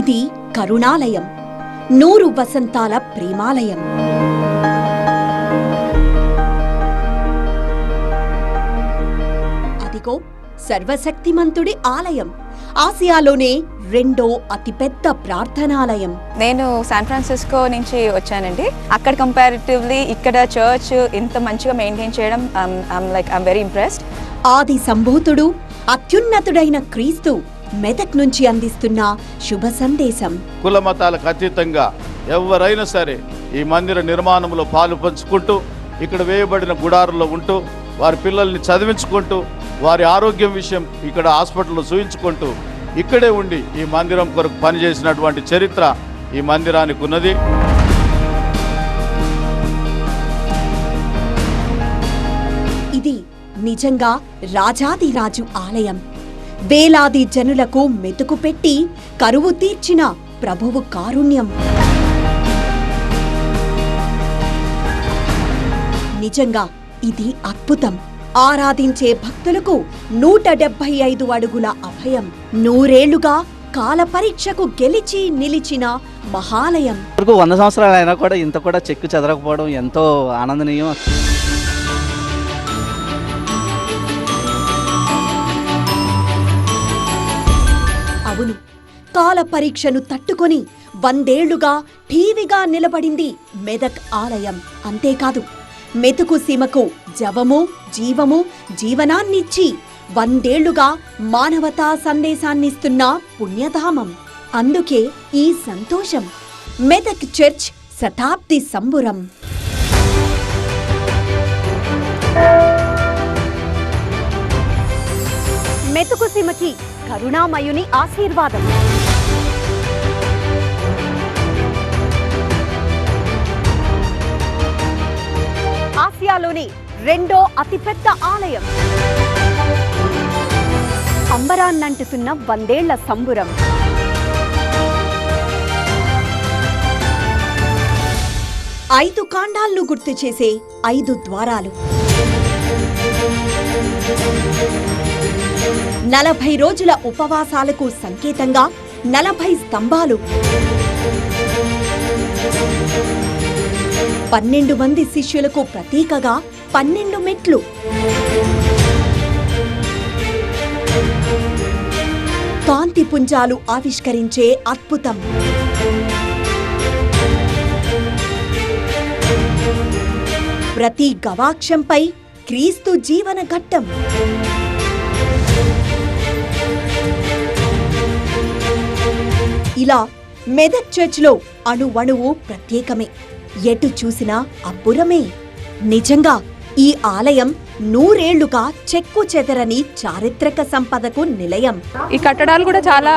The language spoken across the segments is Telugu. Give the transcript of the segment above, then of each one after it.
ఇది కరుణాలయం, 100 వసంతాల ప్రేమాలయం. అదిగో సర్వశక్తిమంతుడి ఆలయం, ఆసియాలోనే 2వ అతిపెద్ద ప్రార్థనాలయం. నేను శాన్ ఫ్రాన్సిస్కో నుంచి వచ్చానండి. అక్కడ కంపారిటివ్లీ ఇక్కడ చర్చ్ ఇంత మంచిగా మెయింటైన్ చేయడం ఐమ్ వెరీ ఇంప్రెస్డ్. ఆది సంభూతుడు, అత్యున్నతుడైన క్రీస్తు మెదక్ నుంచి అందిస్తున్న శుభ సందేశం. కుల మతాలకు అతీతంగా ఎవరైనా సరే ఈ మందిర నిర్మాణంలో పాలు పంచుకుంటూ, ఇక్కడ వేయబడిన గుడారులో ఉంటూ, వారి పిల్లల్ని చదివించుకుంటూ, వారి ఆరోగ్యం విషయం ఇక్కడ హాస్పిటల్లో చూయించుకుంటూ, ఇక్కడే ఉండి ఈ మందిరం కొరకు పనిచేసినటువంటి చరిత్ర ఈ మందిరానికి ఉన్నది. ఇది నిజంగా రాజాదిరాజు ఆలయం. వేలాది జనులకు మెతుకు పెట్టి కరువు తీర్చిన ప్రభువు కారుణ్యం. నిజంగా ఇది అద్భుతం. ఆరాధించే భక్తులకు 175 అడుగుల అభయం. 100 ఏళ్లుగా కాల పరీక్షకు గెలిచి నిలిచిన మహాలయం. 100 సంవత్సరాలు అయినా కూడా ఇంత కూడా చెక్కు చెదరకపోవడం ఎంతో ఆనందనీయం. అవును, కాల పరీక్షను తట్టుకొని 100 ఏళ్లుగా ఠీవిగా నిలబడింది మెదక్ ఆలయం. అంతేకాదు, మెతుకు సీమకు జవము, జీవము, జీవనాన్నిచ్చి 100 ఏళ్లుగా మానవతా సందేశాన్నిస్తున్న పుణ్యధామం. అందుకే ఈ సంతోషం. మెదక్ చర్చ్ శతాబ్ది సంబురం. మెతుకు సీమకి కరుణామయుని ఆశీర్వాదం. ఆసియాలోని 2వ అతిపెద్ద ఆలయం. అంబరాన్నంటుతున్న 100 ఏళ్ల సంబురం. ఐదు కాండాలను గుర్తు చేసే 5 ద్వారాలు. 40 రోజుల ఉపవాసాలకు సంకేతంగా 40 స్తంభాలు. 12 మంది శిష్యులకు ప్రతీకగా 12 మెట్లు. కాంతి పుంజాలు ఆవిష్కరించే అద్భుతం. ప్రతి గవాక్షంపై క్రీస్తు జీవన ఘట్టం. ఇలా మెదక్ చర్చ్లో అణువణువు ప్రత్యేకమే. ఎటు చూసినా అబ్బురమే. నిజంగా ఈ ఆలయం 100 ఏళ్లుగా చెక్కు చెదరని చారిత్రక సంపదకు నిలయం. ఈ కట్టడాలు కూడా చాలా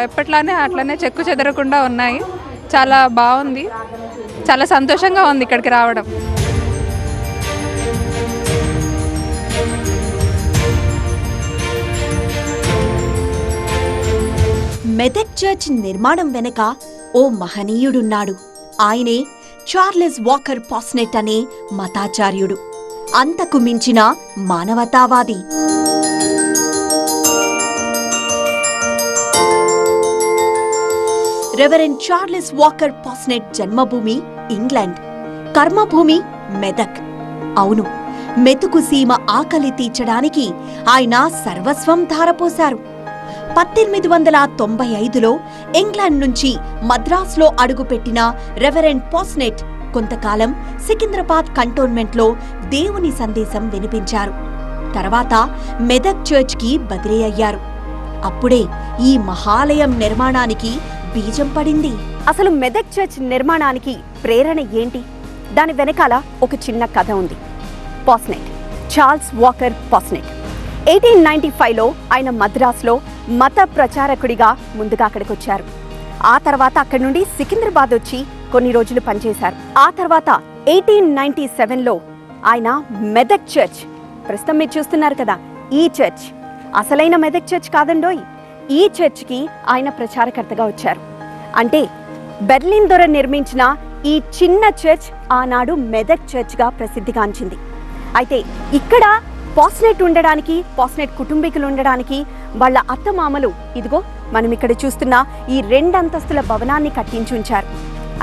ఎప్పట్లానే అట్లనే చెక్కు చెదరకుండా ఉన్నాయి. చాలా బాగుంది, చాలా సంతోషంగా ఉంది ఇక్కడికి రావడం. మెదక్ చర్చ్ నిర్మాణం వెనక ఓ మహనీయుడున్నాడు. ఆయనే చార్లెస్ వాకర్ పాస్నెట్ అనే మతాచార్యుడు. అంతకు మించిన మానవతావాది. రెవరెండ్ చార్లెస్ వాకర్ పాస్నెట్ జన్మభూమి ఇంగ్లాండ్, కర్మభూమి మెదక్. అవును, మెతుకు సీమ ఆకలి తీర్చడానికి ఆయన సర్వస్వం ధారపోశారు. 1895లో ఇంగ్లాండ్ నుంచి మద్రాసులో అడుగుపెట్టిన రెవరెండ్ పాస్నెట్ కొంతకాలం సికింద్రాబాద్ కంటోన్మెంట్లో దేవుని సందేశం వినిపించారు. తర్వాత మెదక్ చర్చ్కి బదిలీ అయ్యారు. అప్పుడే ఈ మహాలయం నిర్మాణానికి బీజం పడింది. అసలు మెదక్ చర్చ్ నిర్మాణానికి ప్రేరణ ఏంటి? దాని వెనకాల ఒక చిన్న కథ ఉంది. పాస్నెట్, చార్ల్స్ వాకర్ పాస్నెట్ 1895లో ఆయన మద్రాసులో మత ప్రచారకుడిగా ముందుగా అక్కడికి వచ్చారు. ఆ తర్వాత అక్కడి నుండి సికింద్రాబాద్ వచ్చి కొన్ని రోజులు పనిచేశారు. ఆ తర్వాత 1897లో ఆయన మెదక్ చర్చ్, ప్రస్తుతం మీరు చూస్తున్నారు కదా ఈ చర్చ్, అసలైన మెదక్ చర్చ్ కాదండోయ్, ఈ చర్చ్కి ఆయన ప్రచారకర్తగా వచ్చారు. అంటే బెర్లిన్ దొర నిర్మించిన ఈ చిన్న చర్చ్ ఆనాడు మెదక్ చర్చ్గా ప్రసిద్ధిగాంచింది. అయితే ఇక్కడ పాస్నెట్ ఉండడానికి, పాస్నెట్ కుటుంబీకులు ఉండడానికి వాళ్ళ అత్తమామలు ఇదిగో మనం ఇక్కడ చూస్తున్న ఈ 2 అంతస్తుల భవనాన్ని కట్టించుంచారు.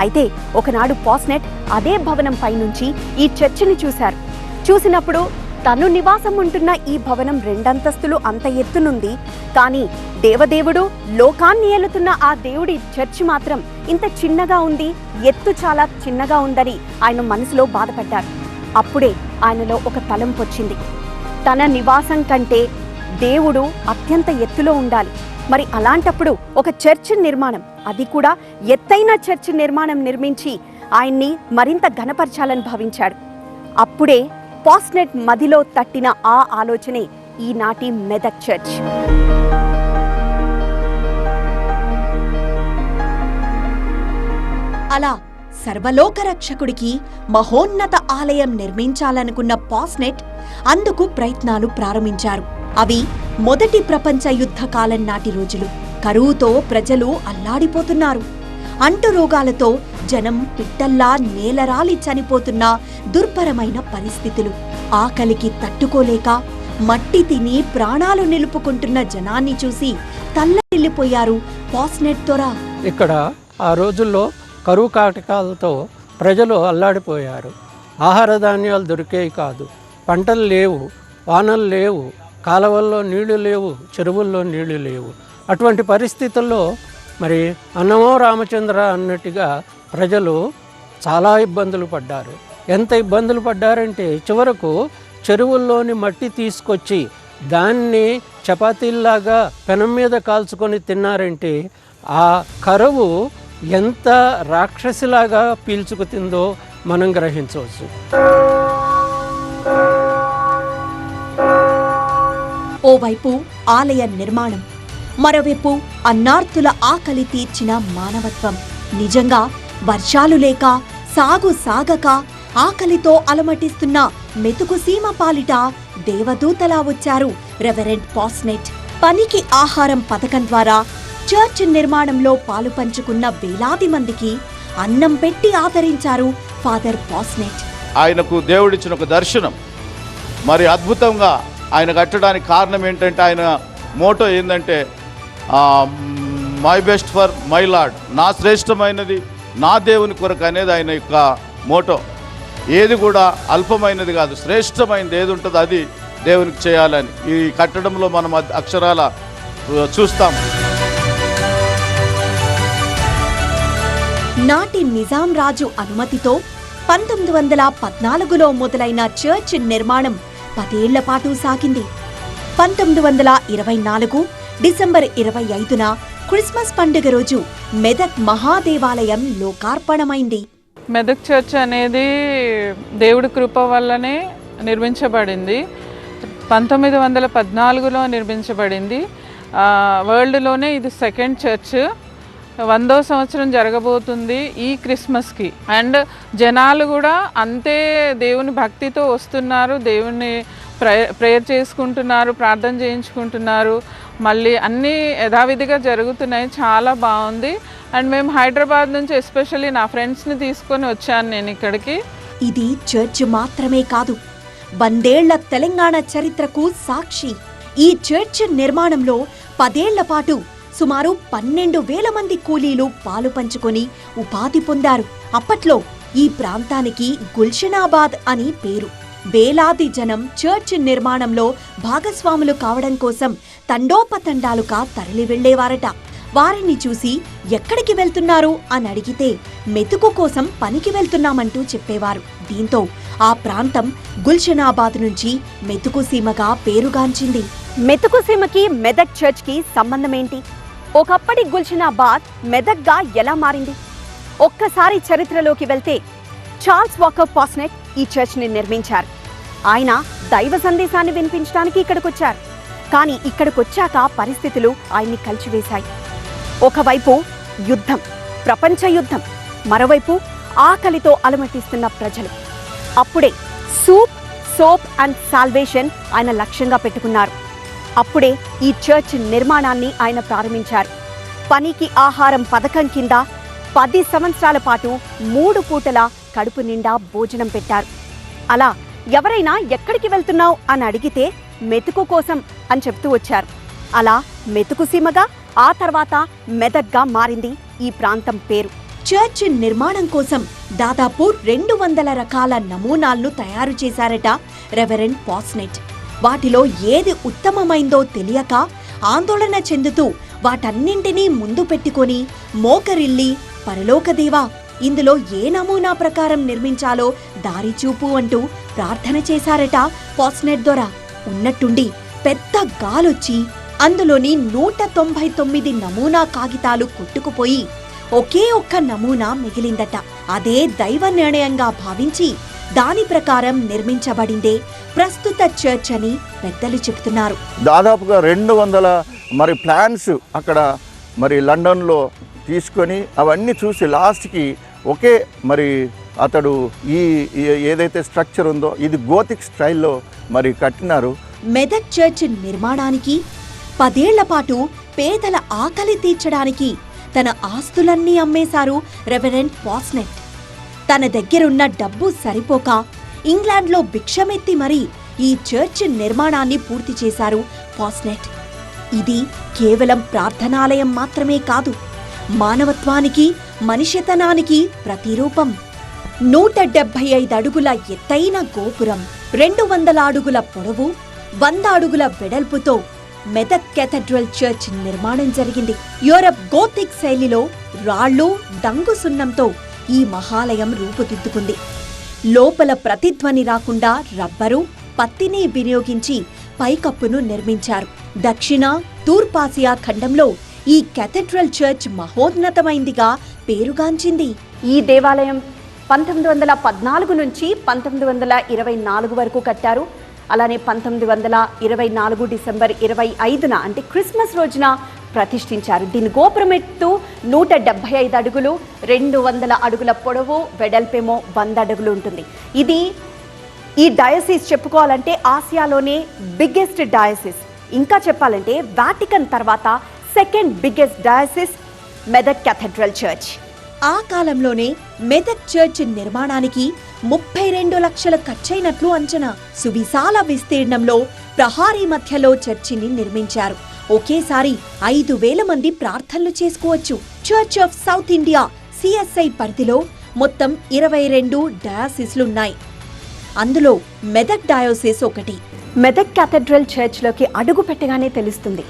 అయితే ఒకనాడు పాస్నెట్ అదే భవనం పైనుంచి ఈ చర్చిని చూశారు. చూసినప్పుడు తను నివాసం ఉంటున్న ఈ భవనం 2 అంతస్తులు అంత ఎత్తునుంది, కానీ దేవదేవుడు లోకాన్ని ఏలుతున్న ఆ దేవుడి చర్చి మాత్రం ఇంత చిన్నగా ఉంది, ఎత్తు చాలా చిన్నగా ఉందని ఆయన మనసులో బాధపడ్డారు. అప్పుడే ఆయనలో ఒక తలంపు వచ్చింది. తన నివాసం కంటే దేవుడు అత్యంత ఎత్తులో ఉండాలి. మరి అలాంటప్పుడు ఒక చర్చి నిర్మాణం, అది కూడా ఎత్తైన చర్చి నిర్మాణం నిర్మించి ఆయన్ని మరింత ఘనపరచాలని భావించాడు. అప్పుడే పాస్నెట్ మదిలో తట్టిన ఆ ఆలోచనే ఈనాటి మెదక్ చర్చ్. అలా సర్వలోక రక్షకుడికి మహోన్నత ఆలయం నిర్మించాలనుకున్న పాస్నెట్ అందుకు ప్రయత్నాలు ప్రారంభించారు. అవి మొదటి ప్రపంచ యుద్ధ కాలం నాటి రోజులు. కరువుతో ప్రజలు అల్లాడిపోతున్నారు. అంటురోగాలతో జనం పిట్టల్లా నేలరాలి చనిపోతున్న దుర్భరమైన పరిస్థితులు. ఆకలికి తట్టుకోలేక మట్టి తిని ప్రాణాలు నిలుపుకుంటున్న జనాన్ని చూసి తల్లడిల్లిపోయారు పాస్నెట్ దొర. ఇక్కడ ఆ రోజుల్లో కరువు కాటకాలతో ప్రజలు అల్లాడిపోయారు. ఆహార ధాన్యాలు దొరికేవి కాదు, పంటలు లేవు, వానలు లేవు, కాలువల్లో నీళ్లు లేవు, చెరువుల్లో నీళ్లు లేవు. అటువంటి పరిస్థితుల్లో మరి అన్నమో రామచంద్ర అన్నట్టుగా ప్రజలు చాలా ఇబ్బందులు పడ్డారు. ఎంత ఇబ్బందులు పడ్డారంటే చివరకు చెరువుల్లోని మట్టి తీసుకొచ్చి దాన్ని చపాతీల్లాగా పెనం మీద కాల్చుకొని తిన్నారంటే ఆ కరువు ఎంత రాక్షసిలాగా పీల్చుకు తిందో మనం గ్రహించవచ్చు. ఓవైపు ఆలయ నిర్మాణం, మరోవైపు అన్నార్తుల ఆకలి తీర్చిన మానవత్వం. నిజంగా వర్షాలు లేక సాగు సాగక ఆకలితో అలమటిస్తున్న మెతుకు సీమ పాలిట దేవదూతలా వచ్చారు రెవరెండ్ పాస్నెట్. పనికి ఆహారం పథకం ద్వారా చర్చ్ నిర్మాణంలో పాలు పంచుకున్న వేలాది మందికి అన్నం పెట్టి ఆదరించారు ఫాదర్ పాస్నెట్. ఆయనకు దేవుడిచ్చిన ఒక దర్శనం మరి అద్భుతంగా ఆయన కట్టడానికి కారణం ఏంటంటే ఆయన మోటో ఏంటంటే my best for my lord, నా శ్రేష్టమైనది నా దేవుని కొరకు అనేది ఆయన యొక్క మోటో. ఏది కూడా అల్పమైనది కాదు, శ్రేష్టమైనది ఏది ఉంటుందో అది దేవునికి చేయాలని ఈ కట్టడంలో మనం అక్షరాల చూస్తాం. నాటి నిజాం రాజు అనుమతితో 1914లో మొదలైన చర్చ్ నిర్మాణం 10 ఏళ్ల పాటు సాగింది. 1924 డిసెంబర్ 25న క్రిస్మస్ పండుగ రోజు మెదక్ మహాదేవాలయం లోకార్పణమైంది. మెదక్ చర్చ్ అనేది దేవుడి కృప వల్లనే నిర్మించబడింది. 1914లో నిర్మించబడింది. వరల్డ్లోనే ఇది సెకండ్ చర్చ్. 100వ సంవత్సరం జరగబోతుంది ఈ క్రిస్మస్కి. అండ్ జనాలు కూడా అంతే దేవుని భక్తితో వస్తున్నారు, దేవుని ప్రేయర్ చేసుకుంటున్నారు, ప్రార్థన చేయించుకుంటున్నారు. మళ్ళీ అన్నీ యథావిధిగా జరుగుతున్నాయి. చాలా బాగుంది. అండ్ మేము హైదరాబాద్ నుంచి ఎస్పెషల్లీ నా ఫ్రెండ్స్ని తీసుకొని వచ్చాను నేను ఇక్కడికి. ఇది చర్చ్ మాత్రమే కాదు, 100 ఏళ్ల తెలంగాణ చరిత్రకు సాక్షి. ఈ చర్చ్ నిర్మాణంలో 10 ఏళ్ల పాటు సుమారు 12,000 మంది కూలీలు పాలు పంచుకొని ఉపాధి పొందారు. అప్పట్లో ఈ ప్రాంతానికి గుల్షనాబాద్ అని పేరు. వేలాది జనం చర్చ్ నిర్మాణంలో భాగస్వాములు కావడం కోసం తండోపతండాలుగా తరలి వెళ్లేవారట. వారిని చూసి ఎక్కడికి వెళ్తున్నారు అని అడిగితే మెతుకు కోసం పనికి వెళ్తున్నామంటూ చెప్పేవారు. దీంతో ఆ ప్రాంతం గుల్షనాబాద్ నుంచి మెతుకు సీమగా పేరుగాంచింది. మెతుకు సీమకి మెదక్ చర్చ్ కి సంబంధమేంటి? ఒకప్పటి గుల్షనాబాద్ మెదక్గా ఎలా మారింది? ఒక్కసారి చరిత్రలోకి వెళ్తే చార్ల్స్ వాకర్ పాస్నెట్ ఈ చర్చ్ ని నిర్మించారు. ఆయన దైవ సందేశాన్ని వినిపించడానికి ఇక్కడికొచ్చారు. కానీ ఇక్కడికొచ్చాక పరిస్థితులు ఆయన్ని కలిచివేశాయి. ఒకవైపు యుద్ధం, ప్రపంచ యుద్ధం, మరోవైపు ఆకలితో అలమటిస్తున్న ప్రజలు. అప్పుడే సూప్, సోప్ అండ్ సాల్వేషన్ ఆయన లక్ష్యంగా పెట్టుకున్నారు. అప్పుడే ఈ చర్చ్ నిర్మాణాన్ని ఆయన ప్రారంభించారు. పనికి ఆహారం పథకం కింద 10 సంవత్సరాల పాటు 3 పూటల కడుపు నిండా భోజనం పెట్టారు. అలా ఎవరైనా ఎక్కడికి వెళ్తున్నావు అని అడిగితే మెతుకు కోసం అని చెప్తూ వచ్చారు. అలా మెతుకు సీమగా ఆ తర్వాత మెదక్గా మారింది ఈ ప్రాంతం పేరు. చర్చ్ నిర్మాణం కోసం దాదాపు 200 రకాల నమూనాలను తయారు చేశారట రెవరెండ్ పాస్నెట్. వాటిలో ఏది ఉత్తమమైందో తెలియక ఆందోళన చెందుతూ వాటన్నింటినీ ముందు పెట్టుకొని మోకరిల్లి, పరలోకదేవా, ఇందులో ఏ నమూనా ప్రకారం నిర్మించాలో దారి చూపు అంటూ ప్రార్థన చేశారట పాస్నెట్ దొర. ఉన్నట్టుండి పెద్ద గాలొచ్చి అందులోని 199 నమూనా కాగితాలు కొట్టుకుపోయి ఒకే ఒక్క నమూనా మిగిలిందట. అదే దైవ నిర్ణయంగా భావించి దాని ప్రకారం నిర్మించబడిందే ప్రస్తుత చర్చ్ అని పెద్దలు చెబుతున్నారు. దాదాపుగా 200 ప్లాన్స్ అక్కడ లండన్లో తీసుకొని అవన్నీ చూసి లాస్ట్కి ఒకే అతడు ఈ ఏదైతే స్ట్రక్చర్ ఉందో ఇది గోతిక్ స్టైల్లో కట్టినారు. మెదక్ చర్చ్ నిర్మాణానికి 10 ఏళ్ల పాటు పేదల ఆకలి తీర్చడానికి తన ఆస్తులన్నీ అమ్మేశారు రెవరెండ్ పాస్నెట్. తన దగ్గరున్న డబ్బు సరిపోక ఇంగ్లాండ్లో భిక్షమెత్తి మరీ ఈ చర్చ్ నిర్మాణాన్ని పూర్తి చేశారు పాస్నెట్. ఇది కేవలం ప్రార్థనాలయం మాత్రమే కాదు, మానవత్వానికి, మనిషితనానికి ప్రతిరూపం. 175 అడుగుల ఎత్తైన గోపురం, 200 అడుగుల పొడవు, 100 అడుగుల వెడల్పుతో మెదక్ కేథడ్రల్ చర్చ్ నిర్మాణం జరిగింది. యూరప్ గోతిక్ శైలిలో రాళ్ళు, డంగు సున్నంతో ఈ మహాలయం రూపుదిద్దుకుంది. లోపల ప్రతిధ్వని రాకుండా రబ్బరు, పత్తిని వినియోగించి పైకప్పును నిర్మించారు. దక్షిణ, తూర్పాసియా ఖండంలో ఈ కేథడ్రల్ చర్చ్ మహోన్నతమైందిగా పేరుగాంచింది. ఈ దేవాలయం 1914 నుంచి 1924 వరకు కట్టారు. అలానే 1924 డిసెంబర్ 25న అంటే క్రిస్మస్ రోజున ప్రతిష్ఠించారు. దీని గోపురం ఎత్తు 175 అడుగులు, 200 అడుగుల పొడవు, వెడల్పేమో 100 అడుగులు ఉంటుంది. ఇది ఈ డయసిస్ చెప్పుకోవాలంటే ఆసియాలోనే బిగ్గెస్ట్ డయసిస్. ఇంకా చెప్పాలంటే వాటికన్ తర్వాత second biggest diocese Medak cathedral church. ఆ కాలంలోనే మెదక్ చర్చ్ నిర్మాణానికి 32 లక్షల ఖర్చైనట్లు అంచనా. సువిశాల విస్తీర్ణంలో ప్రహారీ మధ్యలో చర్చిని నిర్మించారు. ఒకేసారి 5,000 మంది ప్రార్థనలు చేసుకోవచ్చు. Church of south India CSI పరిధిలో మొత్తం 22 డయాసిస్లున్నాయి. అందులో మెదక్ డయోసిస్ ఒకటి. మెదక్ కేథడ్రల్ చర్చ్లోకి అడుగు పెట్టగానే తెలుస్తుంది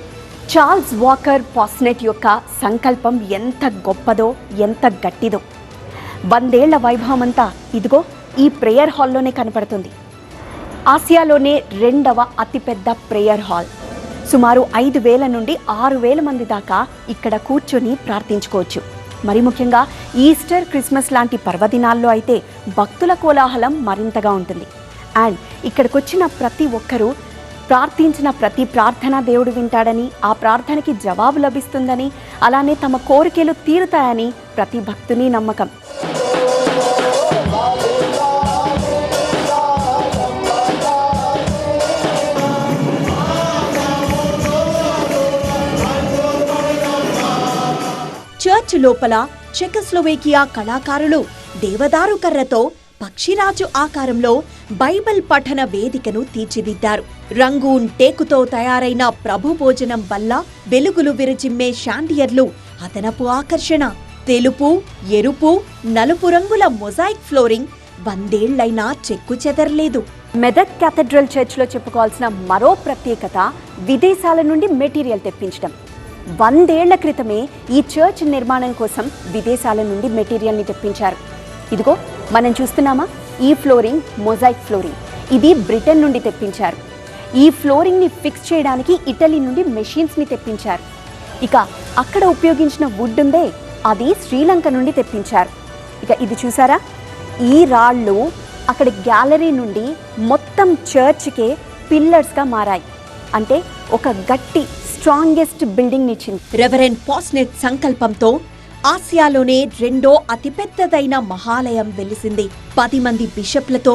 చార్ల్స్ వాకర్ పాస్నెట్ యొక్క సంకల్పం ఎంత గొప్పదో, ఎంత గట్టిదో. 100 ఏళ్ల వైభవమంతా ఇదిగో ఈ ప్రేయర్ హాల్లోనే కనపడుతుంది. ఆసియాలోనే 2వ అతిపెద్ద ప్రేయర్ హాల్. సుమారు 5,000 నుండి 6,000 మంది దాకా ఇక్కడ కూర్చొని ప్రార్థించుకోవచ్చు. మరి ముఖ్యంగా ఈస్టర్, క్రిస్మస్ లాంటి పర్వదినాల్లో అయితే భక్తుల కోలాహలం మరింతగా ఉంటుంది. అండ్ ఇక్కడికొచ్చిన ప్రతి ఒక్కరూ ప్రార్థించిన ప్రతి ప్రార్థన దేవుడు వింటాడని, ఆ ప్రార్థనకి జవాబు లభిస్తుందని, అలానే తమ కోరికలు తీరుతాయని ప్రతి భక్తుని నమ్మకం. చర్చ్ లోపల చెకోస్లోవేకియా కళాకారులు దేవదారు కర్రతో పక్షిరాజు ఆకారంలో బైబిల్ పఠన వేదికను తీర్చిదిద్దారు. రంగూన్ టేకుతో తయారైన ప్రభు భోజనం బల్ల, వెలుగులు విరజిమ్మే షాండియర్లు అదనపు ఆకర్షణ. తెలుపు, ఎరుపు, నలుపు రంగుల మొజాయిక్ ఫ్లోరింగ్ 100 ఏళ్లైనా చెక్కు చెదరలేదు. మెదక్ కేథడ్రల్ చర్చ్లో చెప్పుకోవాల్సిన మరో ప్రత్యేకత విదేశాల నుండి మెటీరియల్ తెప్పించడం. 100 ఏళ్ల క్రితమే ఈ చర్చ్ నిర్మాణం కోసం విదేశాల నుండి మెటీరియల్ని తెప్పించారు. ఇదిగో మనం చూస్తున్నామా, ఈ ఫ్లోరింగ్ మొజాయిక్ ఫ్లోరింగ్. ఇది బ్రిటన్ నుండి తెప్పించారు. ఈ ఫ్లోరింగ్ని ఫిక్స్ చేయడానికి ఇటలీ నుండి మెషిన్స్ని తెప్పించారు. ఇక అక్కడ ఉపయోగించిన వుడ్ ఉందే, అది శ్రీలంక నుండి తెప్పించారు. ఇక ఇది చూసారా, ఈ రాళ్ళు అక్కడ గ్యాలరీ నుండి మొత్తం చర్చ్కే పిల్లర్స్గా మారాయి. అంటే ఒక గట్టి స్ట్రాంగెస్ట్ బిల్డింగ్ నిచ్చింది. రెవరెండ్ పాస్నెట్ సంకల్పంతో ఆసియాలోనే 2వ అతిపెద్దదైన మహాలయం వెలిసింది. 10 మంది బిషప్లతో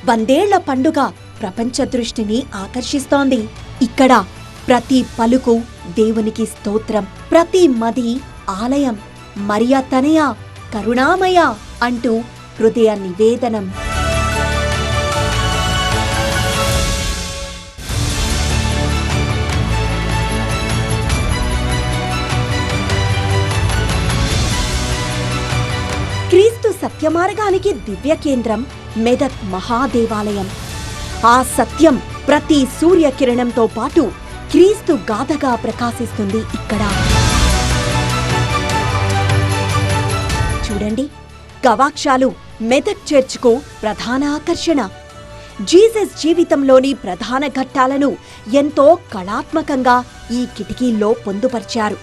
100 ఏళ్ల పండుగ ప్రపంచ దృష్టిని ఆకర్షిస్తోంది. ఇక్కడ ప్రతి పలుకు దేవునికి స్తోత్రం, ప్రతి మది ఆలయం, మరియా తనయ, కరుణామయ అంటూ హృదయ నివేదనం. సత్యమార్గానికి దివ్య కేంద్రం మెదక్ మహాదేవాలయం. ఆ సత్యం ప్రతి సూర్యకిరణంతో పాటు క్రీస్తు గాథగా ప్రకాశిస్తుంది ఇక్కడ. చూడండి, గవాక్షాలు మెదక్ చర్చ్కు ప్రధాన ఆకర్షణ. జీసస్ జీవితంలోని ప్రధాన ఘట్టాలను ఎంతో కళాత్మకంగా ఈ కిటికీల్లో పొందుపరిచారు.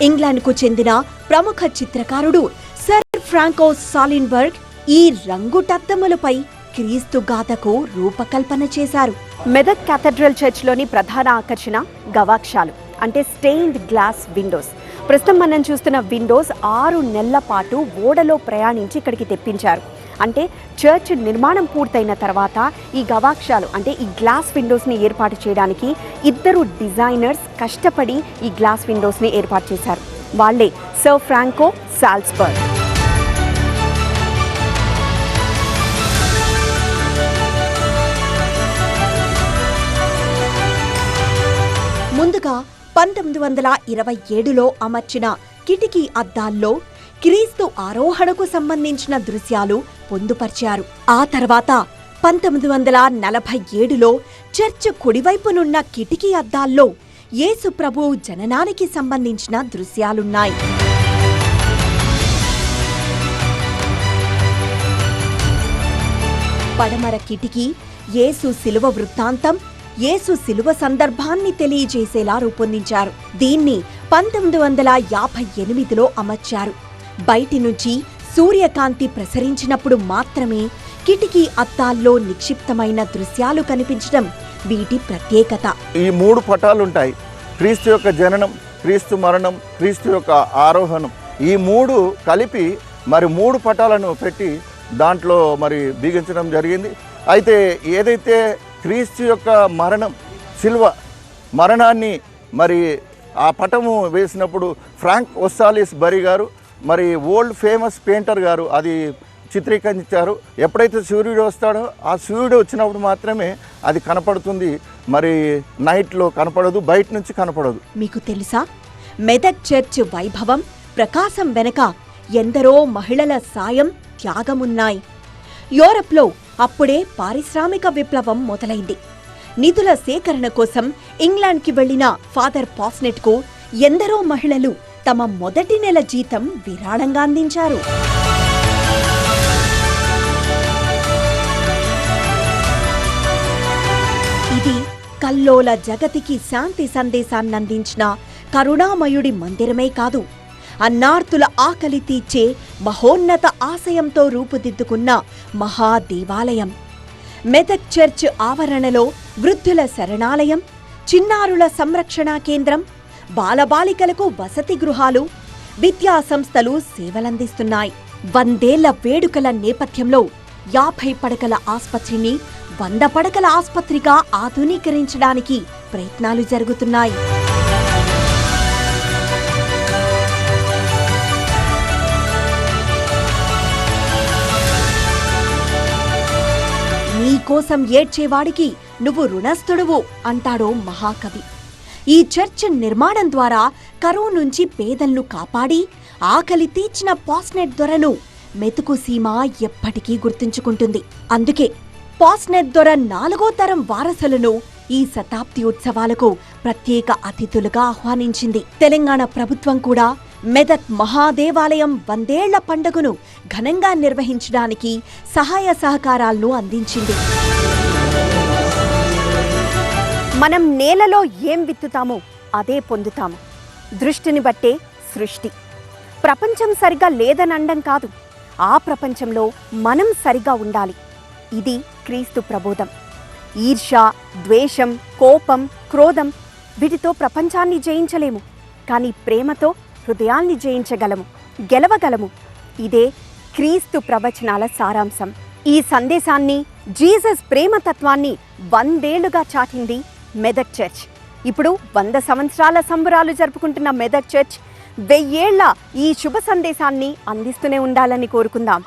ఇంగ్లాండ్కు చెందిన ప్రముఖ చిత్రకారుడు సర్ ఫ్రాంకో సాలిన్బర్గ్ ఈ రంగుటద్దములపై క్రీస్తు గాథకు రూపకల్పన చేశారు. మెదక్ క్యాథడ్రల్ చర్చ్లోని ప్రధాన ఆకర్షణ గవాక్షాలు, అంటే స్టెయిన్డ్ గ్లాస్ విండోస్. ప్రస్తుతం మనం చూస్తున్న విండోస్ 6 నెలల పాటు ఓడలో ప్రయాణించి ఇక్కడికి తెప్పించారు. అంటే చర్చ్ నిర్మాణం పూర్తయిన తర్వాత ఈ గవాక్షాలు, అంటే ఈ గ్లాస్ విండోస్ని ఏర్పాటు చేయడానికి 2 డిజైనర్స్ కష్టపడి ఈ గ్లాస్ విండోస్ని ఏర్పాటు చేశారు. వాళ్ళే సర్ ఫ్రాంకో సాల్స్బర్గ్. ముందుగా 1927లో అమర్చిన కిటికీ అద్దాల్లో క్రీస్తు ఆరోహణకు సంబంధించిన దృశ్యాలు పొందుపరిచారు. ఆ తర్వాత 1947లో చర్చ్ కుడివైపునున్న కిటికీ అద్దాల్లో యేసు ప్రభువు జననానికి సంబంధించిన దృశ్యాలున్నాయి. పడమర కిటికీ యేసు శిలువ వృత్తాంతం, యేసు శిలువ సందర్భాన్ని తెలియజేసేలా రూపొందించారు. దీన్ని 1958లో అమర్చారు. బయటి నుంచి సూర్యకాంతి ప్రసరించినప్పుడు మాత్రమే కిటికీ అద్దాల్లో నిక్షిప్తమైన దృశ్యాలు కనిపించడం వీటి ప్రత్యేకత. ఈ 3 పటాలుంటాయి. క్రీస్తు యొక్క జననం, క్రీస్తు మరణం, క్రీస్తు యొక్క ఆరోహణం. ఈ 3 కలిపి మరి 3 పటాలను పెట్టి దాంట్లో మరి బిగించడం జరిగింది. అయితే ఏదైతే క్రీస్తు యొక్క మరణం, శిల్వ మరణాన్ని మరి ఆ పటము వేసినప్పుడు ఫ్రాంక్ ఒస్సాలిస్బరీ గారు, మరి ఓల్డ్ ఫేమస్ పెయింటర్ గారు అది చిత్రీకరించారు. ఎప్పుడైతే సూర్యుడు వస్తాడో ఆ సూర్యుడు వచ్చినప్పుడు మాత్రమే అది కనపడుతుంది. మరి నైట్లో కనపడదు, బయట నుంచి కనపడదు. మీకు తెలుసా, మెదక్ చర్చ్ వైభవం, ప్రకాశం వెనక ఎందరో మహిళల సాయం, త్యాగమున్నాయి. యూరప్లో అప్పుడే పారిశ్రామిక విప్లవం మొదలైంది. నిధుల సేకరణ కోసం ఇంగ్లాండ్కి వెళ్లిన ఫాదర్ పాస్నెట్కు ఎందరో మహిళలు తమ మొదటి నెల జీతం విరాళంగా అందించారు. ఇది కల్లోల జగతికి శాంతి సందేశాన్నందించిన కరుణామయుడి మందిరమే కాదు, అన్నార్తుల ఆకలి తీర్చే మహోన్నత ఆశయంతో రూపుదిద్దుకున్న మహాదేవాలయం. మెదక్ చర్చ్ ఆవరణలో వృద్ధుల శరణాలయం, చిన్నారుల సంరక్షణా కేంద్రం, బాలబాలికలకు వసతి గృహాలు, విద్యా సంస్థలు సేవలందిస్తున్నాయి. 100 ఏళ్ల వేడుకల నేపథ్యంలో 50 పడకల ఆస్పత్రిని 100 పడకల ఆస్పత్రిగా ఆధునీకరించడానికి ప్రయత్నాలు జరుగుతున్నాయి. నీకోసం ఏడ్చేవాడికి నువ్వు రుణస్థుడువు అంటాడో మహాకవి. ఈ చర్చ్ నిర్మాణం ద్వారా కరువు నుంచి పేదలను కాపాడి ఆకలి తీర్చిన పాస్నెట్ దొరను మెతుకు సీమ ఎప్పటికీ గుర్తుంచుకుంటుంది. అందుకే పాస్నెట్ దొర 4వ తరం వారసులను ఈ శతాబ్ది ఉత్సవాలకు ప్రత్యేక అతిథులుగా ఆహ్వానించింది. తెలంగాణ ప్రభుత్వం కూడా మెదక్ మహాదేవాలయం 100 ఏళ్ల పండుగను ఘనంగా నిర్వహించడానికి సహాయ సహకారాలను అందించింది. మనం నేలలో ఏం విత్తుతామో అదే పొందుతాము. దృష్టిని బట్టే సృష్టి. ప్రపంచం సరిగా లేదనండం కాదు, ఆ ప్రపంచంలో మనం సరిగా ఉండాలి. ఇది క్రీస్తు ప్రబోధం. ఈర్ష్య, ద్వేషం, కోపం, క్రోధం, వీటితో ప్రపంచాన్ని జయించలేము. కానీ ప్రేమతో హృదయాల్ని జయించగలము, గెలవగలము. ఇదే క్రీస్తు ప్రవచనాల సారాంశం. ఈ సందేశాన్ని, జీసస్ ప్రేమతత్వాన్ని 100 ఏళ్లుగా చాటింది మెదక్ చర్చ్. ఇప్పుడు 100 సంవత్సరాల సంబరాలు జరుపుకుంటున్న మెదక్ చర్చ్ 1000 ఏళ్ల ఈ శుభ సందేశాన్ని అందిస్తూనే ఉండాలని కోరుకుందాం.